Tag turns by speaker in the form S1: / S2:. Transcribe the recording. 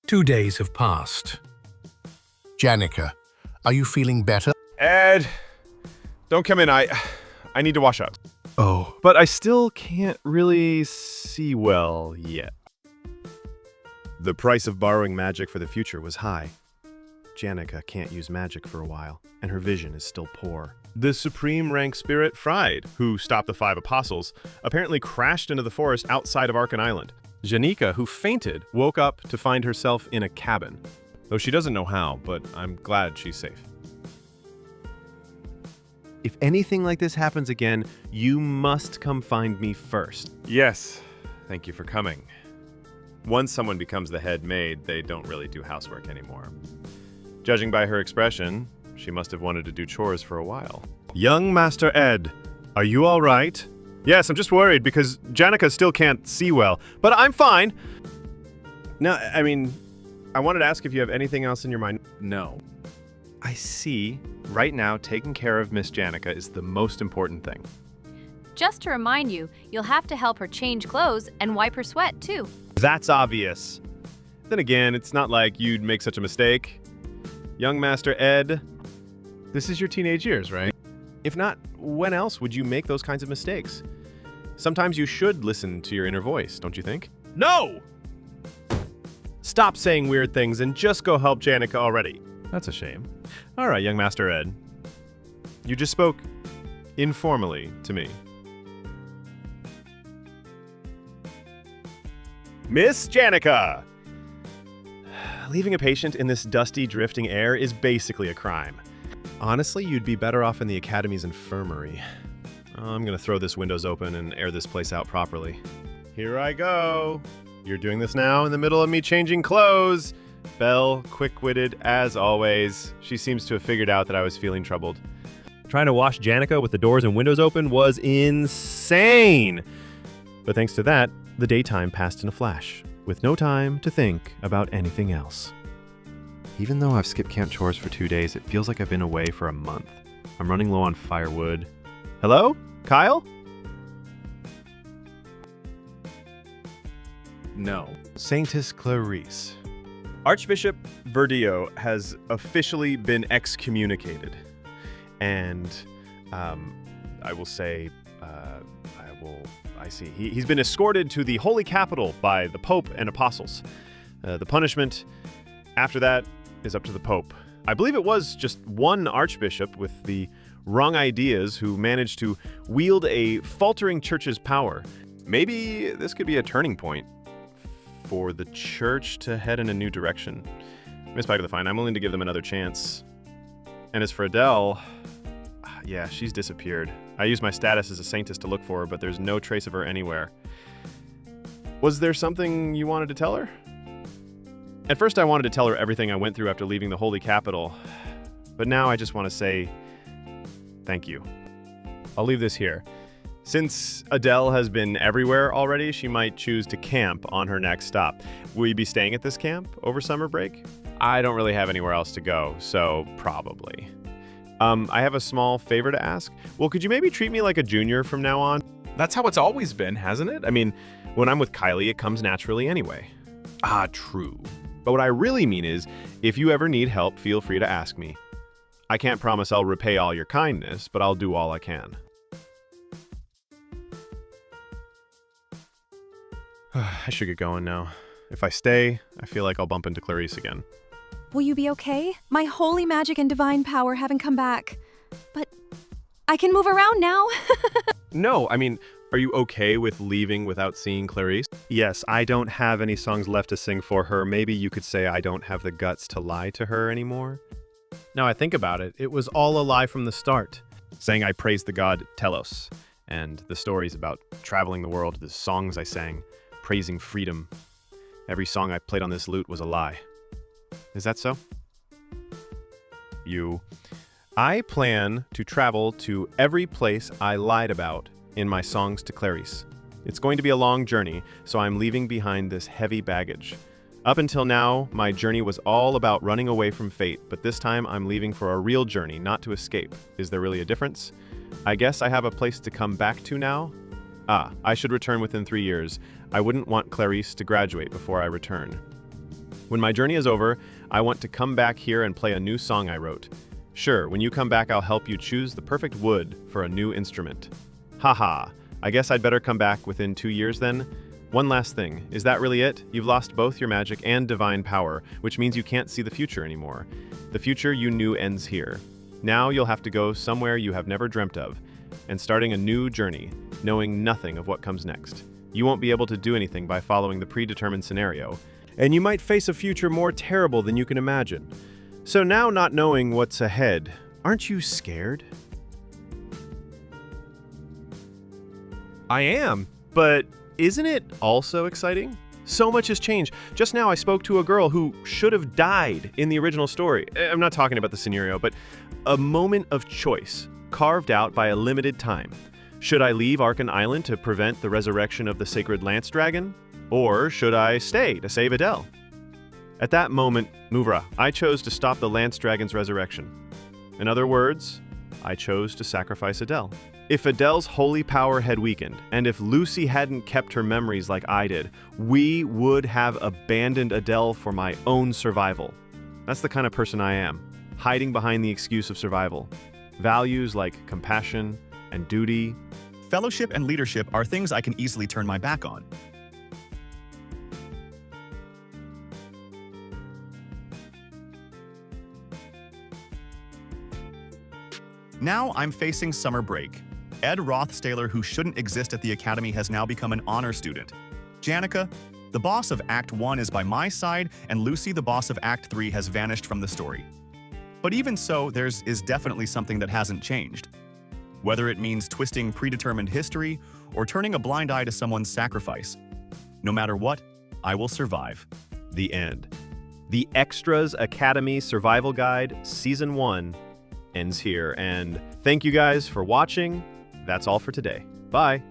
S1: 2 days have passed.
S2: Janica, are you feeling better?
S3: Ed, don't come in. I need to wash up.
S2: Oh,
S3: But I still can't really see well yet. The price of borrowing magic for the future was high. Janica can't use magic for a while, and her vision is still poor. The supreme rank spirit, Fried, who stopped the 5 apostles, apparently crashed into the forest outside of Arkan Island. Janika, who fainted, woke up to find herself in a cabin. Though she doesn't know how, but I'm glad she's safe. If anything like this happens again, you must come find me first. Yes, thank you for coming. Once someone becomes the head maid, they don't really do housework anymore. Judging by her expression, she must have wanted to do chores for a while. Young Master Ed, are you all right? Yes, I'm just worried because Janica still can't see well, but I'm fine. No, I wanted to ask if you have anything else in your mind. No. I see. Right now, taking care of Miss Janica is the most important thing.
S4: Just to remind you, you'll have to help her change clothes and wipe her sweat, too.
S3: That's obvious. Then again, it's not like you'd make such a mistake. Young Master Ed, this is your teenage years, right? If not, when else would you make those kinds of mistakes? Sometimes you should listen to your inner voice, don't you think? No! Stop saying weird things and just go help Janica already. That's a shame. All right, young Master Ed. You just spoke informally to me. Miss Janica! Leaving a patient in this dusty, drifting air is basically a crime. Honestly, you'd be better off in the Academy's infirmary. I'm gonna throw this windows open and air this place out properly. Here I go. You're doing this now in the middle of me changing clothes. Belle, quick-witted as always. She seems to have figured out that I was feeling troubled. Trying to wash Janica with the doors and windows open was insane. But thanks to that, the daytime passed in a flash, with no time to think about anything else. Even though I've skipped camp chores for 2 days, it feels like I've been away for a month. I'm running low on firewood. Hello? Kyle? No. Saintess Clarice. Archbishop Verdillo has officially been excommunicated. And, I will say, I see. He's been escorted to the Holy Capital by the Pope and Apostles. The punishment after that is up to the Pope. I believe it was just one archbishop with the wrong ideas who managed to wield a faltering church's power. Maybe this could be a turning point for the church to head in a new direction. Miss Pike of the Fine, I'm willing to give them another chance. And as for Adele, yeah, she's disappeared. I used my status as a saintess to look for her, but there's no trace of her anywhere. Was there something you wanted to tell her? At first I wanted to tell her everything I went through after leaving the Holy Capital, but now I just want to say thank you. I'll leave this here. Since Adele has been everywhere already, she might choose to camp on her next stop. Will you be staying at this camp over summer break? I don't really have anywhere else to go, so probably. I have a small favor to ask. Well, could you maybe treat me like a junior from now on?
S5: That's how it's always been, hasn't it?
S3: I mean, when I'm with Kylie, it comes naturally anyway. Ah, true. But what I really mean is, if you ever need help, feel free to ask me. I can't promise I'll repay all your kindness, but I'll do all I can. I should get going now. If I stay, I feel like I'll bump into Clarice again.
S6: Will you be okay? My holy magic and divine power haven't come back. But I can move around now.
S3: No, are you okay with leaving without seeing Clarice? Yes, I don't have any songs left to sing for her. Maybe you could say I don't have the guts to lie to her anymore. Now I think about it, it was all a lie from the start. Saying I praised the god Telos, and the stories about traveling the world, the songs I sang, praising freedom. Every song I played on this lute was a lie. Is that so? I plan to travel to every place I lied about in my songs to Clarice. It's going to be a long journey, so I'm leaving behind this heavy baggage. Up until now, my journey was all about running away from fate, but this time I'm leaving for a real journey, not to escape. Is there really a difference? I guess I have a place to come back to now? I should return within 3 years. I wouldn't want Clarice to graduate before I return. When my journey is over, I want to come back here and play a new song I wrote. Sure, when you come back, I'll help you choose the perfect wood for a new instrument. Haha, I guess I'd better come back within 2 years then? One last thing, is that really it? You've lost both your magic and divine power, which means you can't see the future anymore. The future you knew ends here. Now you'll have to go somewhere you have never dreamt of, and starting a new journey, knowing nothing of what comes next. You won't be able to do anything by following the predetermined scenario, and you might face a future more terrible than you can imagine. So now, not knowing what's ahead, aren't you scared? I am, but isn't it also exciting? So much has changed. Just now I spoke to a girl who should have died in the original story. I'm not talking about the scenario, but a moment of choice, carved out by a limited time. Should I leave Arkan Island to prevent the resurrection of the sacred lance dragon? Or should I stay to save Adele? At that moment, Muvra, I chose to stop the lance dragon's resurrection. In other words, I chose to sacrifice Adele. If Adele's holy power had weakened, and if Lucy hadn't kept her memories like I did, we would have abandoned Adele for my own survival. That's the kind of person I am, hiding behind the excuse of survival. Values like compassion and duty.
S1: Fellowship and leadership are things I can easily turn my back on. Now I'm facing summer break. Ed Rothstaler, who shouldn't exist at the Academy, has now become an honor student. Janica, the boss of Act 1, is by my side, and Lucy, the boss of Act 3, has vanished from the story. But even so, there is definitely something that hasn't changed. Whether it means twisting predetermined history or turning a blind eye to someone's sacrifice. No matter what, I will survive.
S3: The end. The Extras Academy Survival Guide Season 1 ends here, and thank you guys for watching. That's all for today. Bye.